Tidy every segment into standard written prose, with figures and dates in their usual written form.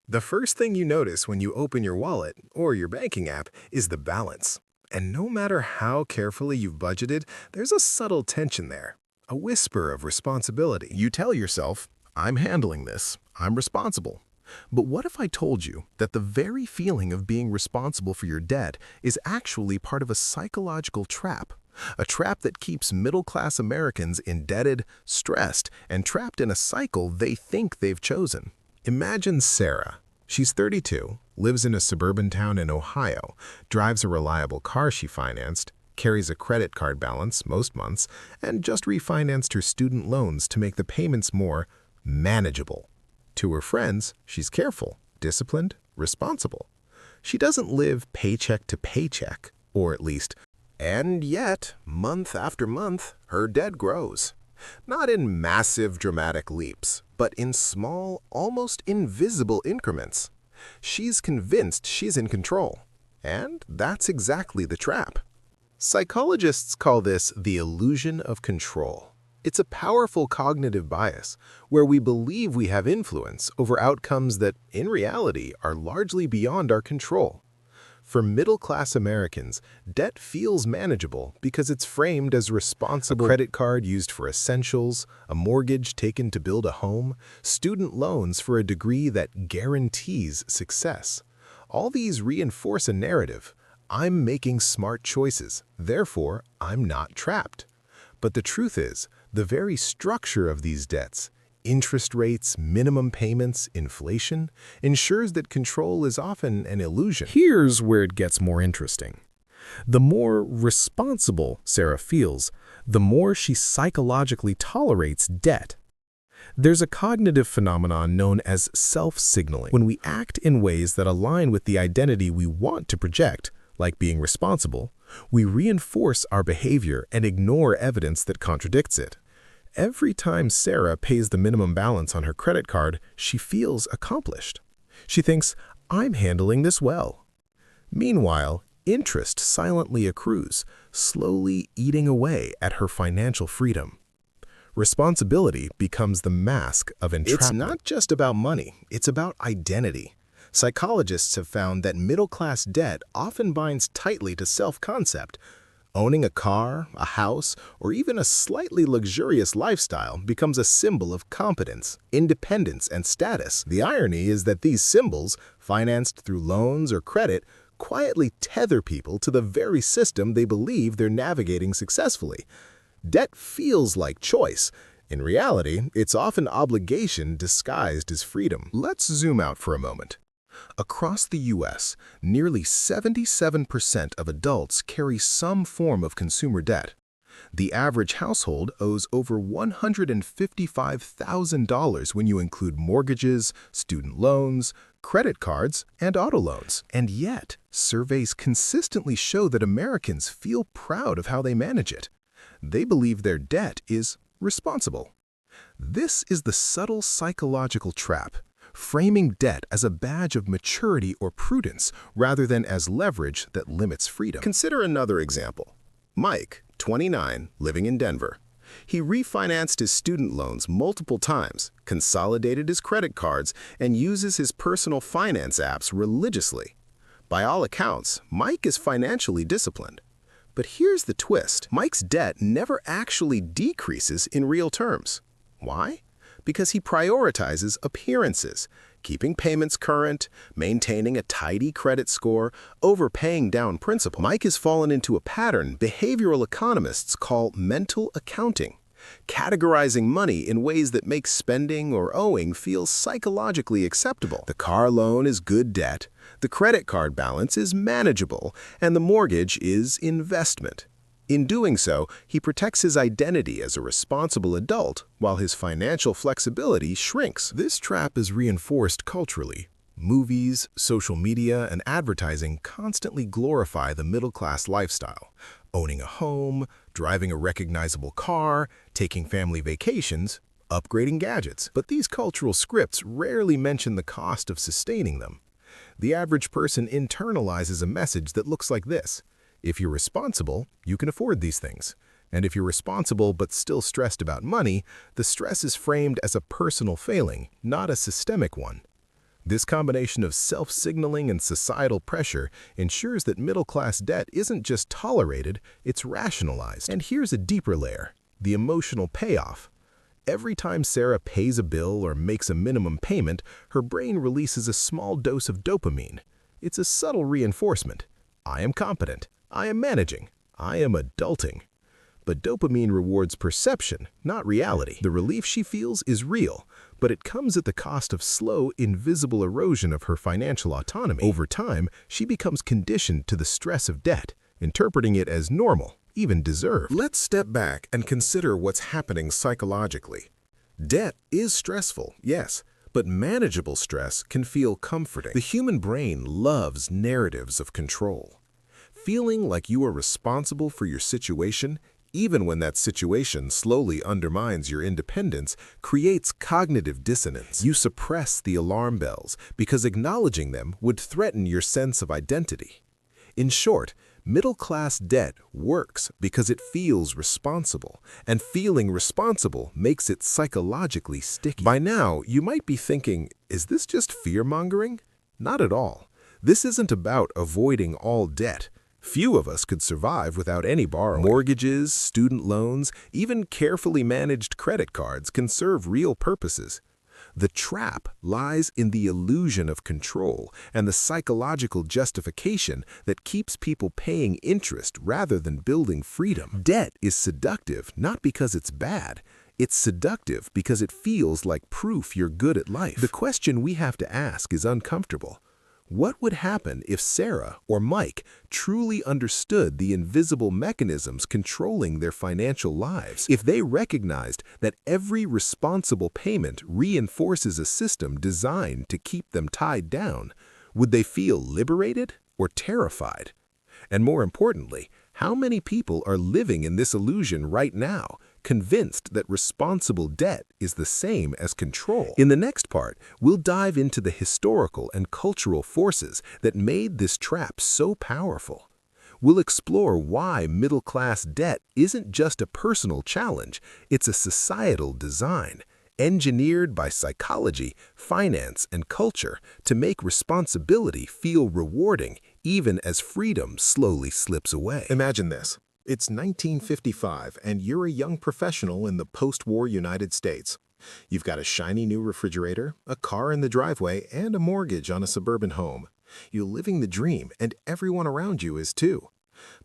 The first thing you notice when you open your wallet or your banking app is the balance. And no matter how carefully you've budgeted, there's a subtle tension there, a whisper of responsibility. You tell yourself, I'm handling this, I'm responsible. But what if I told you that the very feeling of being responsible for your debt is actually part of a psychological trap? A trap that keeps middle-class Americans indebted, stressed, and trapped in a cycle they think they've chosen. Imagine Sarah. She's 32, lives in a suburban town in Ohio, drives a reliable car she financed, carries a credit card balance most months, and just refinanced her student loans to make the payments more manageable. To her friends, she's careful, disciplined, responsible. She doesn't live paycheck to paycheck, or at least, and yet, month after month, her debt grows. Not in massive, dramatic leaps, but in small, almost invisible increments. She's convinced she's in control. And that's exactly the trap. Psychologists call this the illusion of control. It's a powerful cognitive bias where we believe we have influence over outcomes that, in reality, are largely beyond our control. For middle-class Americans, debt feels manageable because it's framed as responsible. A credit card used for essentials, a mortgage taken to build a home, student loans for a degree that guarantees success. All these reinforce a narrative. I'm making smart choices, therefore I'm not trapped. But the truth is, the very structure of these debts, interest rates, minimum payments, inflation, ensures that control is often an illusion. Here's where it gets more interesting. The more responsible Sarah feels, the more she psychologically tolerates debt. There's a cognitive phenomenon known as self-signaling. When we act in ways that align with the identity we want to project, like being responsible, we reinforce our behavior and ignore evidence that contradicts it. Every time Sarah pays the minimum balance on her credit card, she feels accomplished. She thinks, I'm handling this well. Meanwhile, interest silently accrues, slowly eating away at her financial freedom. Responsibility becomes the mask of entrapment. It's not just about money, it's about identity. Psychologists have found that middle-class debt often binds tightly to self-concept. Owning a car, a house, or even a slightly luxurious lifestyle becomes a symbol of competence, independence, and status. The irony is that these symbols, financed through loans or credit, quietly tether people to the very system they believe they're navigating successfully. Debt feels like choice. In reality, it's often obligation disguised as freedom. Let's zoom out for a moment. Across the U.S., nearly 77% of adults carry some form of consumer debt. The average household owes over $155,000 when you include mortgages, student loans, credit cards, and auto loans. And yet, surveys consistently show that Americans feel proud of how they manage it. They believe their debt is responsible. This is the subtle psychological trap, framing debt as a badge of maturity or prudence rather than as leverage that limits freedom. Consider another example. Mike, 29, living in Denver. He refinanced his student loans multiple times, consolidated his credit cards, and uses his personal finance apps religiously. By all accounts, Mike is financially disciplined. But here's the twist. Mike's debt never actually decreases in real terms. Why? Because he prioritizes appearances, keeping payments current, maintaining a tidy credit score, over paying down principal. Mike has fallen into a pattern behavioral economists call mental accounting, categorizing money in ways that make spending or owing feel psychologically acceptable. The car loan is good debt, the credit card balance is manageable, and the mortgage is investment. In doing so, he protects his identity as a responsible adult while his financial flexibility shrinks. This trap is reinforced culturally. Movies, social media, and advertising constantly glorify the middle-class lifestyle. Owning a home, driving a recognizable car, taking family vacations, upgrading gadgets. But these cultural scripts rarely mention the cost of sustaining them. The average person internalizes a message that looks like this. If you're responsible, you can afford these things. And if you're responsible but still stressed about money, the stress is framed as a personal failing, not a systemic one. This combination of self-signaling and societal pressure ensures that middle-class debt isn't just tolerated, it's rationalized. And here's a deeper layer, the emotional payoff. Every time Sarah pays a bill or makes a minimum payment, her brain releases a small dose of dopamine. It's a subtle reinforcement. I am competent. I am managing. I am adulting. But dopamine rewards perception, not reality. The relief she feels is real, but it comes at the cost of slow, invisible erosion of her financial autonomy. Over time, she becomes conditioned to the stress of debt, interpreting it as normal, even deserved. Let's step back and consider what's happening psychologically. Debt is stressful, yes, but manageable stress can feel comforting. The human brain loves narratives of control. Feeling like you are responsible for your situation, even when that situation slowly undermines your independence, creates cognitive dissonance. You suppress the alarm bells because acknowledging them would threaten your sense of identity. In short, middle-class debt works because it feels responsible, and feeling responsible makes it psychologically sticky. By now, you might be thinking, is this just fear-mongering? Not at all. This isn't about avoiding all debt. Few of us could survive without any borrowing. Mortgages, student loans, even carefully managed credit cards can serve real purposes. The trap lies in the illusion of control and the psychological justification that keeps people paying interest rather than building freedom. Debt is seductive not because it's bad. It's seductive because it feels like proof you're good at life. The question we have to ask is uncomfortable. What would happen if Sarah or Mike truly understood the invisible mechanisms controlling their financial lives? If they recognized that every responsible payment reinforces a system designed to keep them tied down, would they feel liberated or terrified? And more importantly, how many people are living in this illusion right now, convinced that responsible debt is the same as control? In the next part, we'll dive into the historical and cultural forces that made this trap so powerful. We'll explore why middle-class debt isn't just a personal challenge, it's a societal design, engineered by psychology, finance, and culture to make responsibility feel rewarding even as freedom slowly slips away. Imagine this. It's 1955, and you're a young professional in the post-war United States. You've got a shiny new refrigerator, a car in the driveway, and a mortgage on a suburban home. You're living the dream, and everyone around you is too.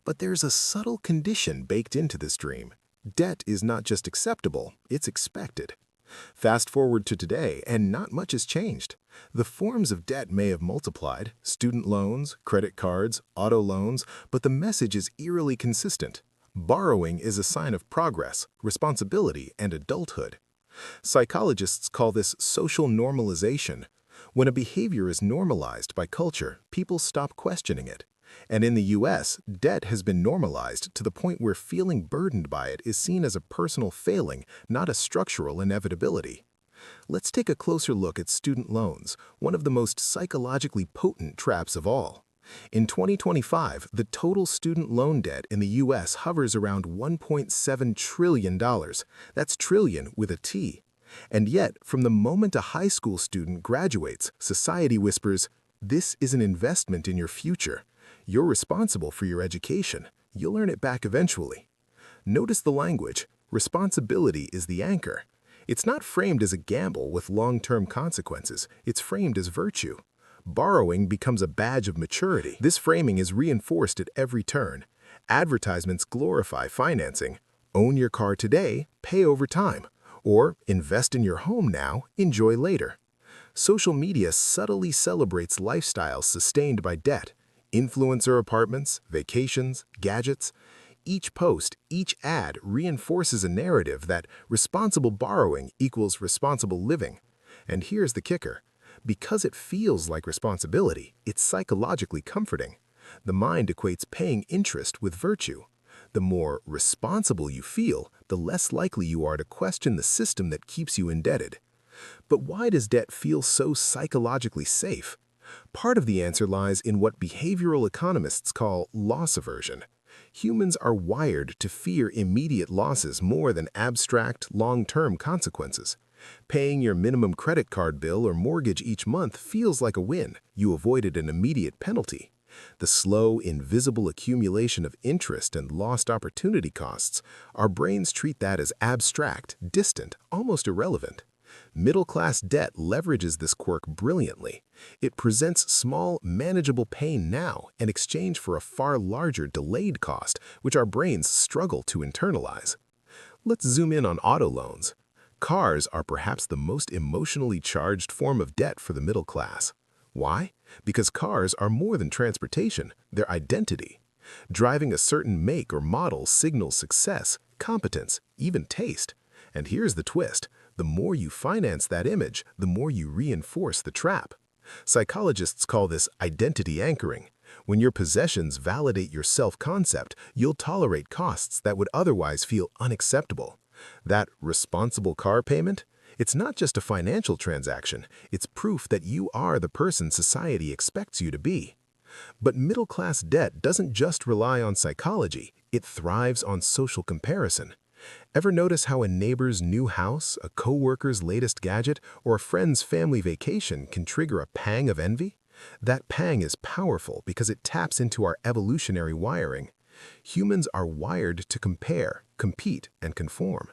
But there's a subtle condition baked into this dream. Debt is not just acceptable, it's expected. Fast forward to today, and not much has changed. The forms of debt may have multiplied, student loans, credit cards, auto loans, but the message is eerily consistent. Borrowing is a sign of progress, responsibility, and adulthood. Psychologists call this social normalization. When a behavior is normalized by culture, people stop questioning it. And in the US, debt has been normalized to the point where feeling burdened by it is seen as a personal failing, not a structural inevitability. Let's take a closer look at student loans, one of the most psychologically potent traps of all. In 2025, the total student loan debt in the US hovers around $1.7 trillion. That's trillion with a T. And yet, from the moment a high school student graduates, society whispers, "This is an investment in your future. You're responsible for your education. You'll earn it back eventually." Notice the language. Responsibility is the anchor. It's not framed as a gamble with long-term consequences. It's framed as virtue. Borrowing becomes a badge of maturity. This framing is reinforced at every turn. Advertisements glorify financing. Own your car today, pay over time. Or invest in your home now, enjoy later. Social media subtly celebrates lifestyles sustained by debt. Influencer apartments, vacations, gadgets. Each post, each ad reinforces a narrative that responsible borrowing equals responsible living. And here's the kicker. Because it feels like responsibility, it's psychologically comforting. The mind equates paying interest with virtue. The more responsible you feel, the less likely you are to question the system that keeps you indebted. But why does debt feel so psychologically safe? Part of the answer lies in what behavioral economists call loss aversion. Humans are wired to fear immediate losses more than abstract, long-term consequences. Paying your minimum credit card bill or mortgage each month feels like a win. You avoided an immediate penalty. The slow, invisible accumulation of interest and lost opportunity costs, our brains treat that as abstract, distant, almost irrelevant. Middle-class debt leverages this quirk brilliantly. It presents small, manageable pain now in exchange for a far larger delayed cost, which our brains struggle to internalize. Let's zoom in on auto loans. Cars are perhaps the most emotionally charged form of debt for the middle class. Why? Because cars are more than transportation, they're identity. Driving a certain make or model signals success, competence, even taste. And here's the twist. The more you finance that image, the more you reinforce the trap. Psychologists call this identity anchoring. When your possessions validate your self-concept, you'll tolerate costs that would otherwise feel unacceptable. That responsible car payment? It's not just a financial transaction, it's proof that you are the person society expects you to be. But middle-class debt doesn't just rely on psychology, it thrives on social comparison. Ever notice how a neighbor's new house, a coworker's latest gadget, or a friend's family vacation can trigger a pang of envy? That pang is powerful because it taps into our evolutionary wiring. Humans are wired to compare, compete, and conform.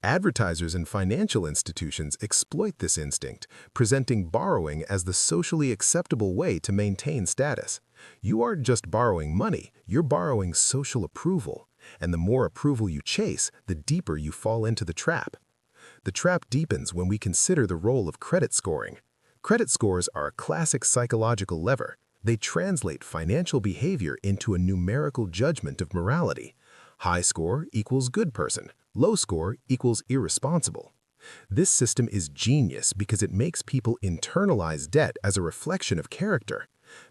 Advertisers and financial institutions exploit this instinct, presenting borrowing as the socially acceptable way to maintain status. You aren't just borrowing money, you're borrowing social approval. And the more approval you chase, the deeper you fall into the trap. The trap deepens when we consider the role of credit scoring. Credit scores are a classic psychological lever. They translate financial behavior into a numerical judgment of morality. High score equals good person, low score equals irresponsible. This system is genius because it makes people internalize debt as a reflection of character.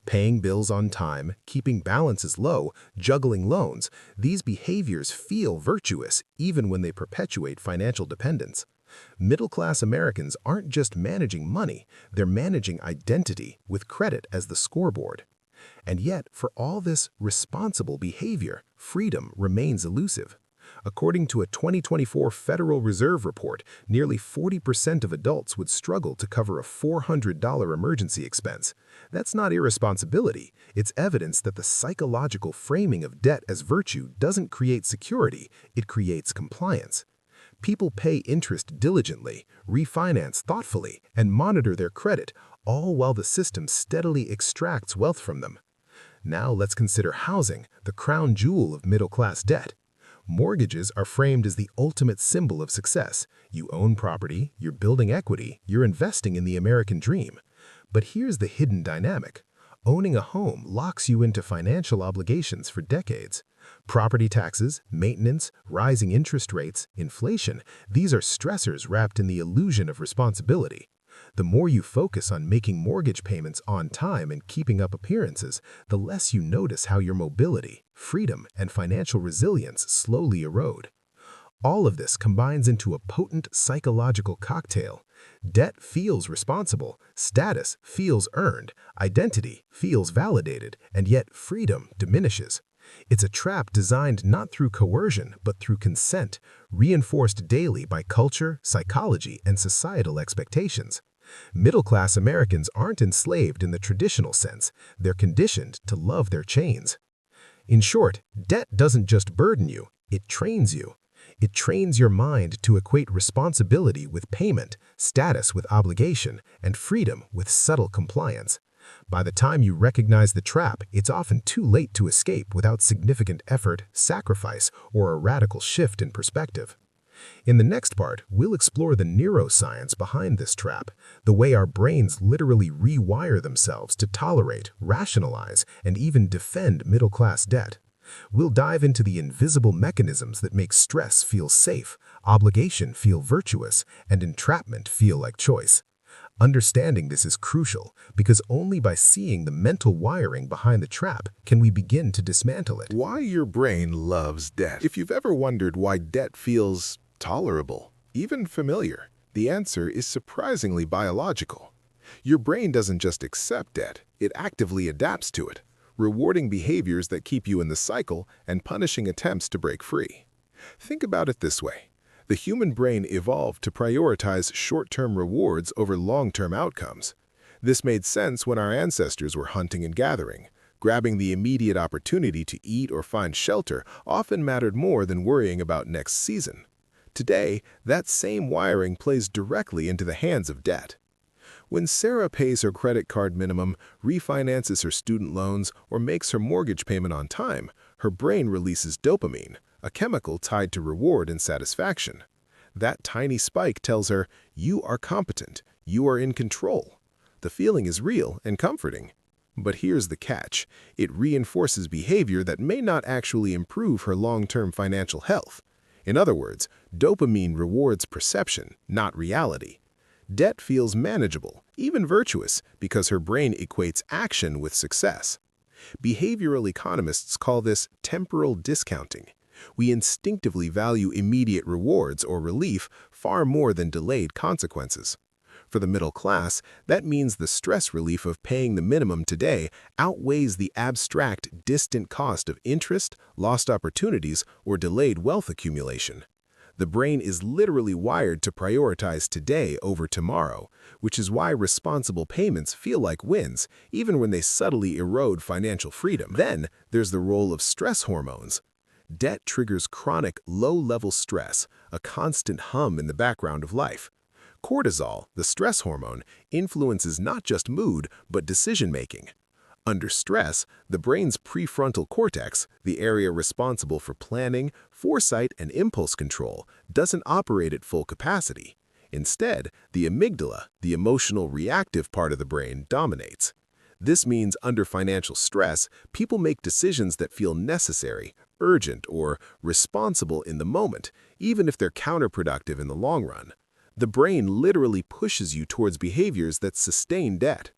Paying bills on time, keeping balances low, juggling loans, these behaviors feel virtuous even when they perpetuate financial dependence. Middle-class Americans aren't just managing money, they're managing identity with credit as the scoreboard. And yet, for all this responsible behavior, freedom remains elusive. According to a 2024 Federal Reserve report, nearly 40% of adults would struggle to cover a $400 emergency expense. That's not irresponsibility, it's evidence that the psychological framing of debt as virtue doesn't create security, it creates compliance. People pay interest diligently, refinance thoughtfully, and monitor their credit, all while the system steadily extracts wealth from them. Now let's consider housing, the crown jewel of middle-class debt. Mortgages are framed as the ultimate symbol of success. You own property, you're building equity, you're investing in the American dream. But here's the hidden dynamic. Owning a home locks you into financial obligations for decades. Property taxes, maintenance, rising interest rates, inflation, these are stressors wrapped in the illusion of responsibility. The more you focus on making mortgage payments on time and keeping up appearances, the less you notice how your mobility, freedom, and financial resilience slowly erode. All of this combines into a potent psychological cocktail. Debt feels responsible, status feels earned, identity feels validated, and yet freedom diminishes. It's a trap designed not through coercion, but through consent, reinforced daily by culture, psychology, and societal expectations. Middle-class Americans aren't enslaved in the traditional sense, they're conditioned to love their chains. In short, debt doesn't just burden you, it trains you. It trains your mind to equate responsibility with payment, status with obligation, and freedom with subtle compliance. By the time you recognize the trap, it's often too late to escape without significant effort, sacrifice, or a radical shift in perspective. In the next part, we'll explore the neuroscience behind this trap, the way our brains literally rewire themselves to tolerate, rationalize, and even defend middle-class debt. We'll dive into the invisible mechanisms that make stress feel safe, obligation feel virtuous, and entrapment feel like choice. Understanding this is crucial because only by seeing the mental wiring behind the trap can we begin to dismantle it. Why your brain loves debt. If you've ever wondered why debt feels tolerable, even familiar, the answer is surprisingly biological. Your brain doesn't just accept debt, it actively adapts to it, rewarding behaviors that keep you in the cycle and punishing attempts to break free. Think about it this way. The human brain evolved to prioritize short-term rewards over long-term outcomes. This made sense when our ancestors were hunting and gathering. Grabbing the immediate opportunity to eat or find shelter often mattered more than worrying about next season. Today, that same wiring plays directly into the hands of debt. When Sarah pays her credit card minimum, refinances her student loans, or makes her mortgage payment on time, her brain releases dopamine, a chemical tied to reward and satisfaction. That tiny spike tells her, "You are competent, you are in control." The feeling is real and comforting. But here's the catch. It reinforces behavior that may not actually improve her long-term financial health. In other words, dopamine rewards perception, not reality. Debt feels manageable, even virtuous, because her brain equates action with success. Behavioral economists call this temporal discounting. We instinctively value immediate rewards or relief far more than delayed consequences. For the middle class, that means the stress relief of paying the minimum today outweighs the abstract, distant cost of interest, lost opportunities, or delayed wealth accumulation. The brain is literally wired to prioritize today over tomorrow, which is why responsible payments feel like wins, even when they subtly erode financial freedom. Then, there's the role of stress hormones. Debt triggers chronic, low-level stress, a constant hum in the background of life. Cortisol, the stress hormone, influences not just mood, but decision-making. Under stress, the brain's prefrontal cortex, the area responsible for planning, foresight, and impulse control, doesn't operate at full capacity. Instead, the amygdala, the emotional reactive part of the brain, dominates. This means under financial stress, people make decisions that feel necessary, urgent, or responsible in the moment, even if they're counterproductive in the long run. The brain literally pushes you towards behaviors that sustain debt.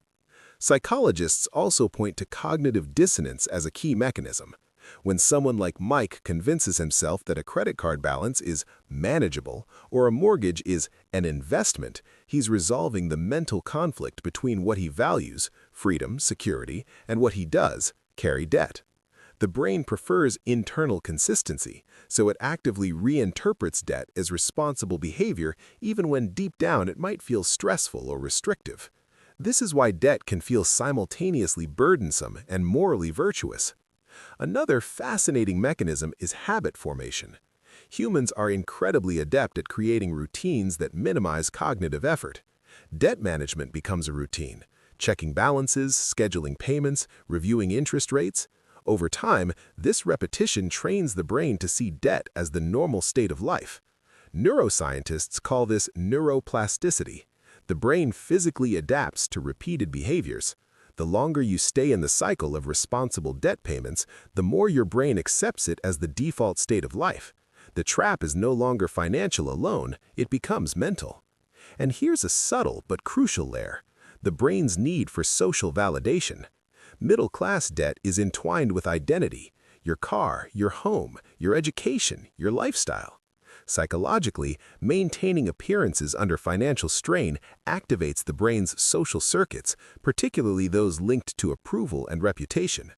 Psychologists also point to cognitive dissonance as a key mechanism. When someone like Mike convinces himself that a credit card balance is manageable or a mortgage is an investment, he's resolving the mental conflict between what he values, freedom, security, and what he does, carry debt. The brain prefers internal consistency, so it actively reinterprets debt as responsible behavior even when deep down it might feel stressful or restrictive. This is why debt can feel simultaneously burdensome and morally virtuous. Another fascinating mechanism is habit formation. Humans are incredibly adept at creating routines that minimize cognitive effort. Debt management becomes a routine, checking balances, scheduling payments, reviewing interest rates. Over time, this repetition trains the brain to see debt as the normal state of life. Neuroscientists call this neuroplasticity. The brain physically adapts to repeated behaviors. The longer you stay in the cycle of responsible debt payments, the more your brain accepts it as the default state of life. The trap is no longer financial alone, it becomes mental. And here's a subtle but crucial layer: the brain's need for social validation. Middle-class debt is entwined with identity, your car, your home, your education, your lifestyle. Psychologically, maintaining appearances under financial strain activates the brain's social circuits, particularly those linked to approval and reputation.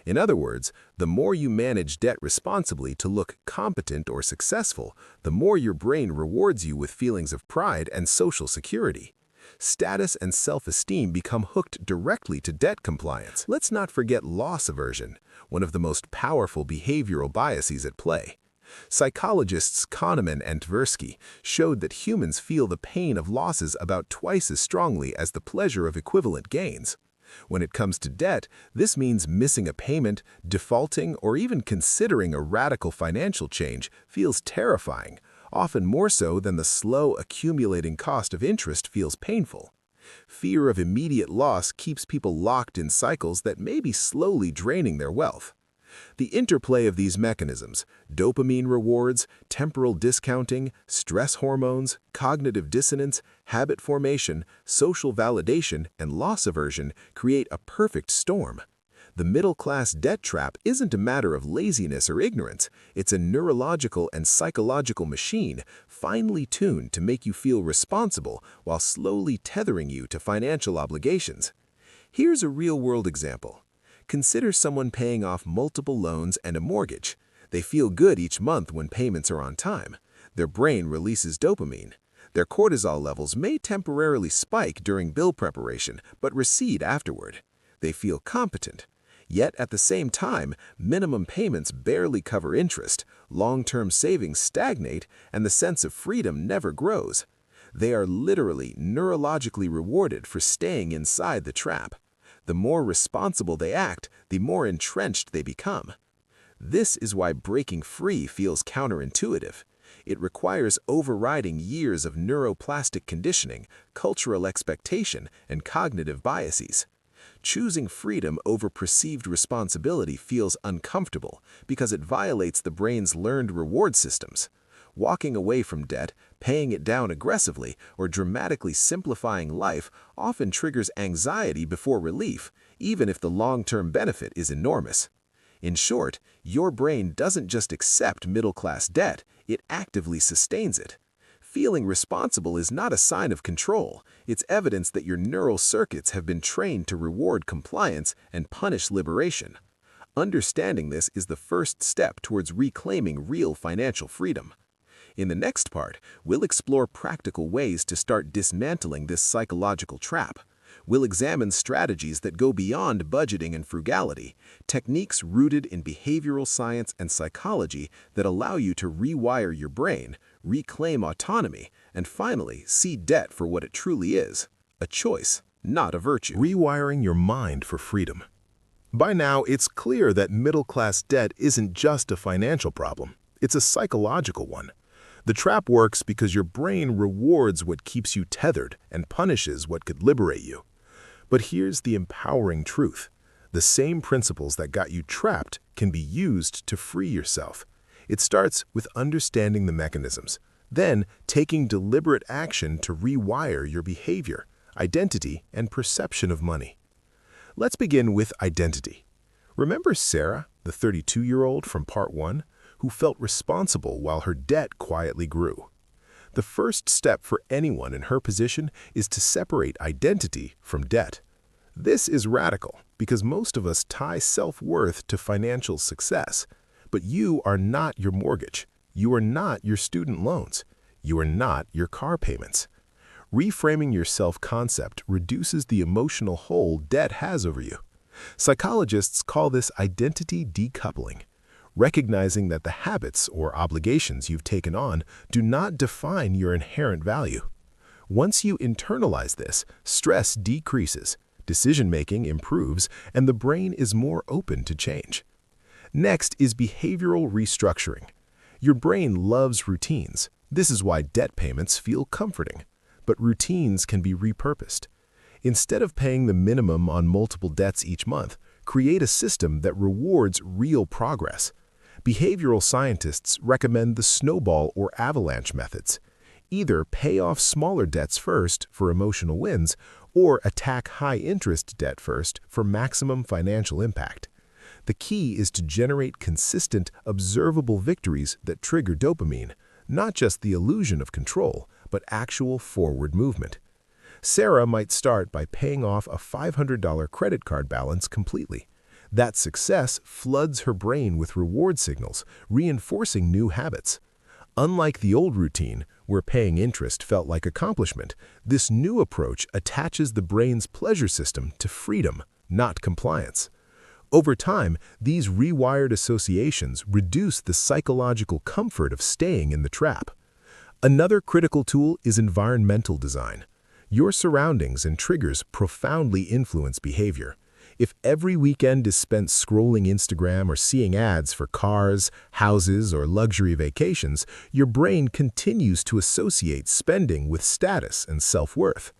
In other words, the more you manage debt responsibly to look competent or successful, the more your brain rewards you with feelings of pride and social security. Status and self-esteem become hooked directly to debt compliance. Let's not forget loss aversion, one of the most powerful behavioral biases at play. Psychologists Kahneman and Tversky showed that humans feel the pain of losses about twice as strongly as the pleasure of equivalent gains. When it comes to debt, this means missing a payment, defaulting, or even considering a radical financial change feels terrifying, often more so than the slow accumulating cost of interest feels painful. Fear of immediate loss keeps people locked in cycles that may be slowly draining their wealth. The interplay of these mechanisms, dopamine rewards, temporal discounting, stress hormones, cognitive dissonance, habit formation, social validation, and loss aversion, create a perfect storm. The middle-class debt trap isn't a matter of laziness or ignorance. It's a neurological and psychological machine finely tuned to make you feel responsible while slowly tethering you to financial obligations. Here's a real-world example. Consider someone paying off multiple loans and a mortgage. They feel good each month when payments are on time. Their brain releases dopamine. Their cortisol levels may temporarily spike during bill preparation, but recede afterward. They feel competent. Yet at the same time, minimum payments barely cover interest, long-term savings stagnate, and the sense of freedom never grows. They are literally neurologically rewarded for staying inside the trap. The more responsible they act, the more entrenched they become. This is why breaking free feels counterintuitive. It requires overriding years of neuroplastic conditioning, cultural expectation, and cognitive biases. Choosing freedom over perceived responsibility feels uncomfortable because it violates the brain's learned reward systems. Walking away from debt, paying it down aggressively, or dramatically simplifying life often triggers anxiety before relief, even if the long-term benefit is enormous. In short, your brain doesn't just accept middle-class debt, it actively sustains it. Feeling responsible is not a sign of control. It's evidence that your neural circuits have been trained to reward compliance and punish liberation. Understanding this is the first step towards reclaiming real financial freedom. In the next part, we'll explore practical ways to start dismantling this psychological trap. We'll examine strategies that go beyond budgeting and frugality, techniques rooted in behavioral science and psychology that allow you to rewire your brain, reclaim autonomy, and finally see debt for what it truly is, a choice, not a virtue. Rewiring your mind for freedom. By now, it's clear that middle-class debt isn't just a financial problem. It's a psychological one. The trap works because your brain rewards what keeps you tethered and punishes what could liberate you. But here's the empowering truth. The same principles that got you trapped can be used to free yourself. It starts with understanding the mechanisms, then taking deliberate action to rewire your behavior, identity, and perception of money. Let's begin with identity. Remember Sarah, the 32-year-old from Part 1, who felt responsible while her debt quietly grew? The first step for anyone in her position is to separate identity from debt. This is radical because most of us tie self-worth to financial success. But you are not your mortgage. You are not your student loans. You are not your car payments. Reframing your self-concept reduces the emotional hold debt has over you. Psychologists call this identity decoupling, recognizing that the habits or obligations you've taken on do not define your inherent value. Once you internalize this, stress decreases, decision-making improves, and the brain is more open to change. Next is behavioral restructuring. Your brain loves routines. This is why debt payments feel comforting. But routines can be repurposed. Instead of paying the minimum on multiple debts each month, create a system that rewards real progress. Behavioral scientists recommend the snowball or avalanche methods. Either pay off smaller debts first for emotional wins, or attack high-interest debt first for maximum financial impact. The key is to generate consistent, observable victories that trigger dopamine, not just the illusion of control, but actual forward movement. Sarah might start by paying off a $500 credit card balance completely. That success floods her brain with reward signals, reinforcing new habits. Unlike the old routine, where paying interest felt like accomplishment, this new approach attaches the brain's pleasure system to freedom, not compliance. Over time, these rewired associations reduce the psychological comfort of staying in the trap. Another critical tool is environmental design. Your surroundings and triggers profoundly influence behavior. If every weekend is spent scrolling Instagram or seeing ads for cars, houses, or luxury vacations, your brain continues to associate spending with status and self-worth.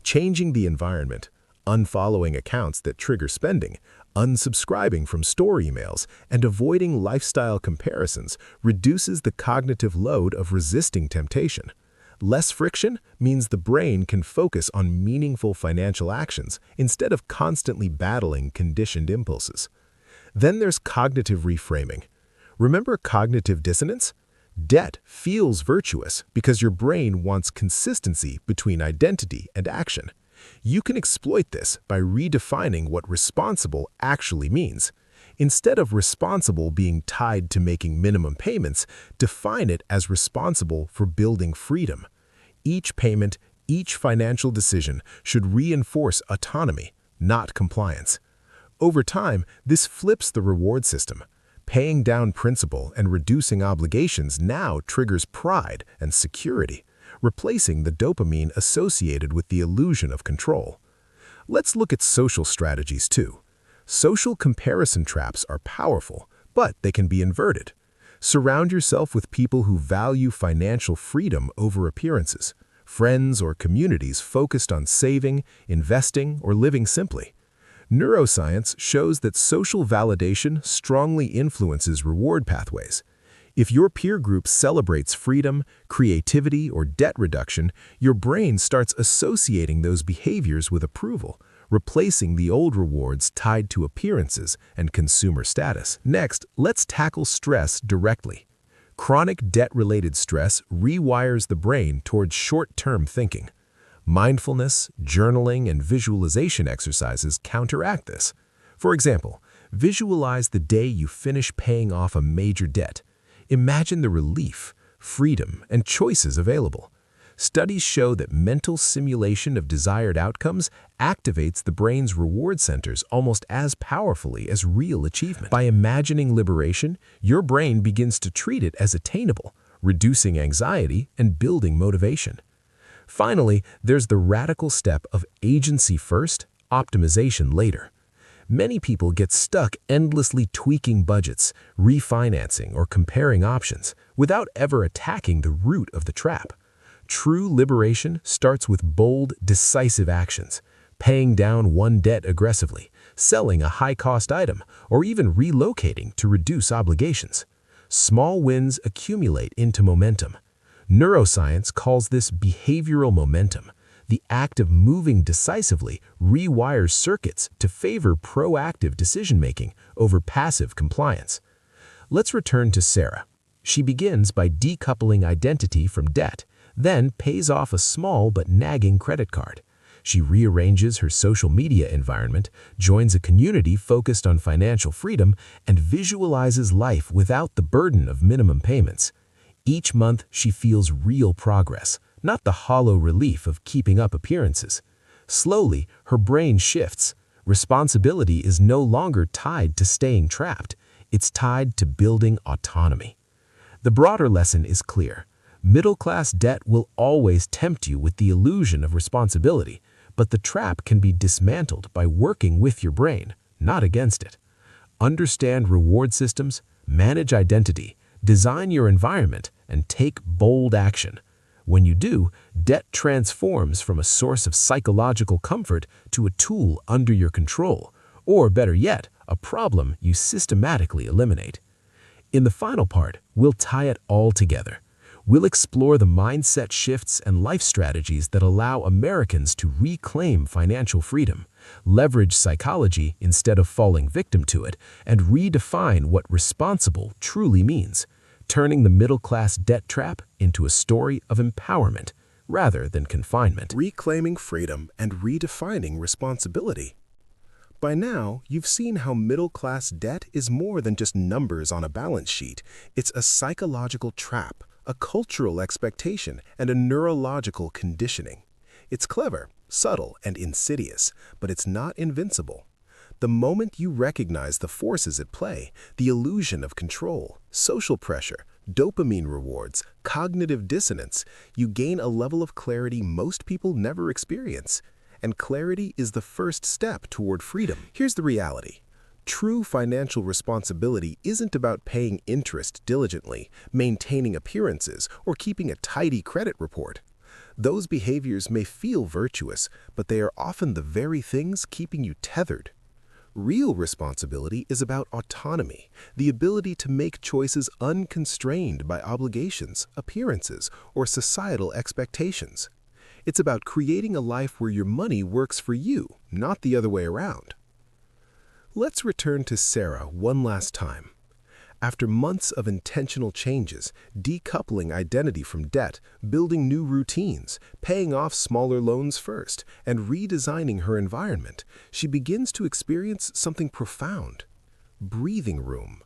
Changing the environment, unfollowing accounts that trigger spending, unsubscribing from store emails, and avoiding lifestyle comparisons reduces the cognitive load of resisting temptation. Less friction means the brain can focus on meaningful financial actions instead of constantly battling conditioned impulses. Then there's cognitive reframing. Remember cognitive dissonance? Debt feels virtuous because your brain wants consistency between identity and action. You can exploit this by redefining what responsible actually means. Instead of responsible being tied to making minimum payments, define it as responsible for building freedom. Each payment, each financial decision should reinforce autonomy, not compliance. Over time, this flips the reward system. Paying down principal and reducing obligations now triggers pride and security, replacing the dopamine associated with the illusion of control. Let's look at social strategies too. Social comparison traps are powerful, but they can be inverted. Surround yourself with people who value financial freedom over appearances, friends or communities focused on saving, investing, or living simply. Neuroscience shows that social validation strongly influences reward pathways. If your peer group celebrates freedom, creativity, or debt reduction, your brain starts associating those behaviors with approval, replacing the old rewards tied to appearances and consumer status. Next, let's tackle stress directly. Chronic debt-related stress rewires the brain towards short-term thinking. Mindfulness, journaling, and visualization exercises counteract this. For example, visualize the day you finish paying off a major debt. Imagine the relief, freedom, and choices available. Studies show that mental simulation of desired outcomes activates the brain's reward centers almost as powerfully as real achievement. By imagining liberation, your brain begins to treat it as attainable, reducing anxiety and building motivation. Finally, there's the radical step of agency first, optimization later. Many people get stuck endlessly tweaking budgets, refinancing, or comparing options without ever attacking the root of the trap. True liberation starts with bold, decisive actions, paying down one debt aggressively, selling a high-cost item, or even relocating to reduce obligations. Small wins accumulate into momentum. Neuroscience calls this behavioral momentum. The act of moving decisively rewires circuits to favor proactive decision-making over passive compliance. Let's return to Sarah. She begins by decoupling identity from debt, then pays off a small but nagging credit card. She rearranges her social media environment, joins a community focused on financial freedom, and visualizes life without the burden of minimum payments. Each month, she feels real progress, not the hollow relief of keeping up appearances. Slowly, her brain shifts. Responsibility is no longer tied to staying trapped. It's tied to building autonomy. The broader lesson is clear. Middle-class debt will always tempt you with the illusion of responsibility, but the trap can be dismantled by working with your brain, not against it. Understand reward systems, manage identity, design your environment, and take bold action. When you do, debt transforms from a source of psychological comfort to a tool under your control, or better yet, a problem you systematically eliminate. In the final part, we'll tie it all together. We'll explore the mindset shifts and life strategies that allow Americans to reclaim financial freedom, leverage psychology instead of falling victim to it, and redefine what responsible truly means, turning the middle-class debt trap into a story of empowerment rather than confinement. Reclaiming freedom and redefining responsibility. By now, you've seen how middle-class debt is more than just numbers on a balance sheet. It's a psychological trap, a cultural expectation, and a neurological conditioning. It's clever, subtle, and insidious, but it's not invincible. The moment you recognize the forces at play, the illusion of control, social pressure, dopamine rewards, cognitive dissonance, you gain a level of clarity most people never experience. And clarity is the first step toward freedom. Here's the reality. True financial responsibility isn't about paying interest diligently, maintaining appearances, or keeping a tidy credit report. Those behaviors may feel virtuous, but they are often the very things keeping you tethered. Real responsibility is about autonomy, the ability to make choices unconstrained by obligations, appearances, or societal expectations. It's about creating a life where your money works for you, not the other way around. Let's return to Sarah one last time. After months of intentional changes, decoupling identity from debt, building new routines, paying off smaller loans first, and redesigning her environment, she begins to experience something profound. breathing room.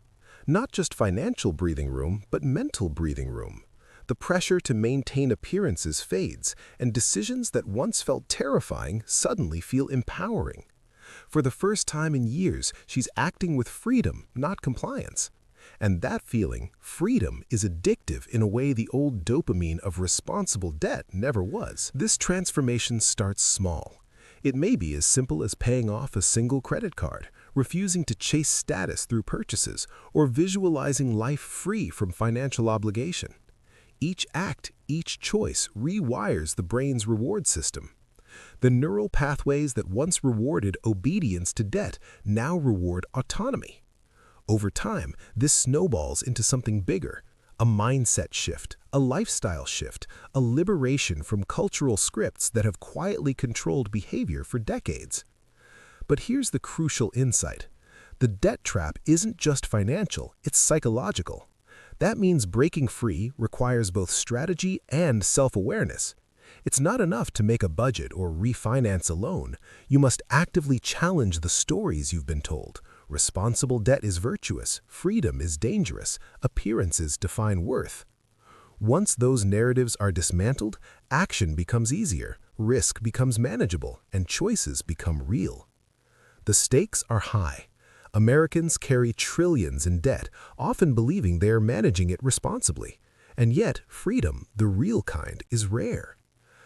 Not just financial breathing room, but mental breathing room. The pressure to maintain appearances fades, and decisions that once felt terrifying suddenly feel empowering. For the first time in years, she's acting with freedom, not compliance. And that feeling, freedom, is addictive in a way the old dopamine of responsible debt never was. This transformation starts small. It may be as simple as paying off a single credit card, refusing to chase status through purchases, or visualizing life free from financial obligation. Each act, each choice rewires the brain's reward system. The neural pathways that once rewarded obedience to debt now reward autonomy. Over time, this snowballs into something bigger, a mindset shift, a lifestyle shift, a liberation from cultural scripts that have quietly controlled behavior for decades. But here's the crucial insight. The debt trap isn't just financial, it's psychological. That means breaking free requires both strategy and self-awareness. It's not enough to make a budget or refinance a loan. You must actively challenge the stories you've been told. Responsible debt is virtuous, freedom is dangerous, appearances define worth. Once those narratives are dismantled, action becomes easier, risk becomes manageable, and choices become real. The stakes are high. Americans carry trillions in debt, often believing they are managing it responsibly. And yet, freedom, the real kind, is rare.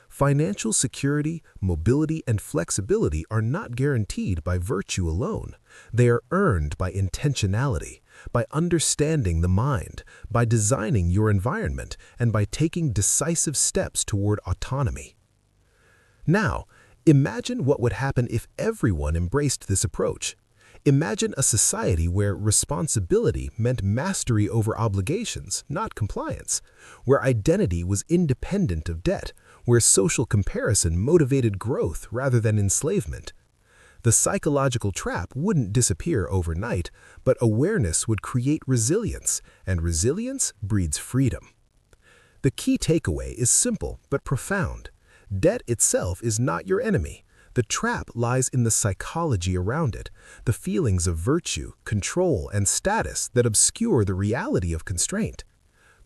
Financial security, mobility, and flexibility are not guaranteed by virtue alone. They are earned by intentionality, by understanding the mind, by designing your environment, and by taking decisive steps toward autonomy. Now, imagine what would happen if everyone embraced this approach. Imagine a society where responsibility meant mastery over obligations, not compliance, where identity was independent of debt, where social comparison motivated growth rather than enslavement. The psychological trap wouldn't disappear overnight, but awareness would create resilience, and resilience breeds freedom. The key takeaway is simple but profound. Debt itself is not your enemy. The trap lies in the psychology around it, the feelings of virtue, control, and status that obscure the reality of constraint.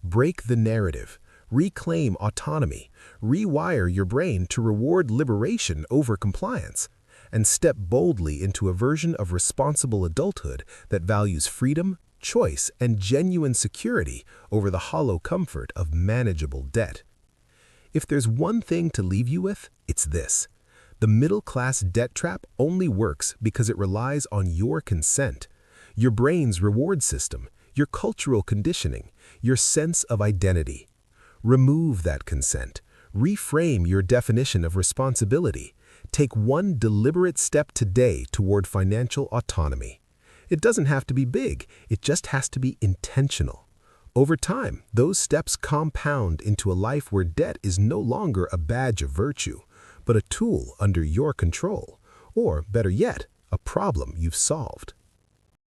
Break the narrative. Reclaim autonomy, rewire your brain to reward liberation over compliance, and step boldly into a version of responsible adulthood that values freedom, choice, and genuine security over the hollow comfort of manageable debt. If there's one thing to leave you with, it's this. The middle-class debt trap only works because it relies on your consent, your brain's reward system, your cultural conditioning, your sense of identity. Remove that consent. Reframe your definition of responsibility. Take one deliberate step today toward financial autonomy. It doesn't have to be big, it just has to be intentional. Over time, those steps compound into a life where debt is no longer a badge of virtue, but a tool under your control, or better yet, a problem you've solved.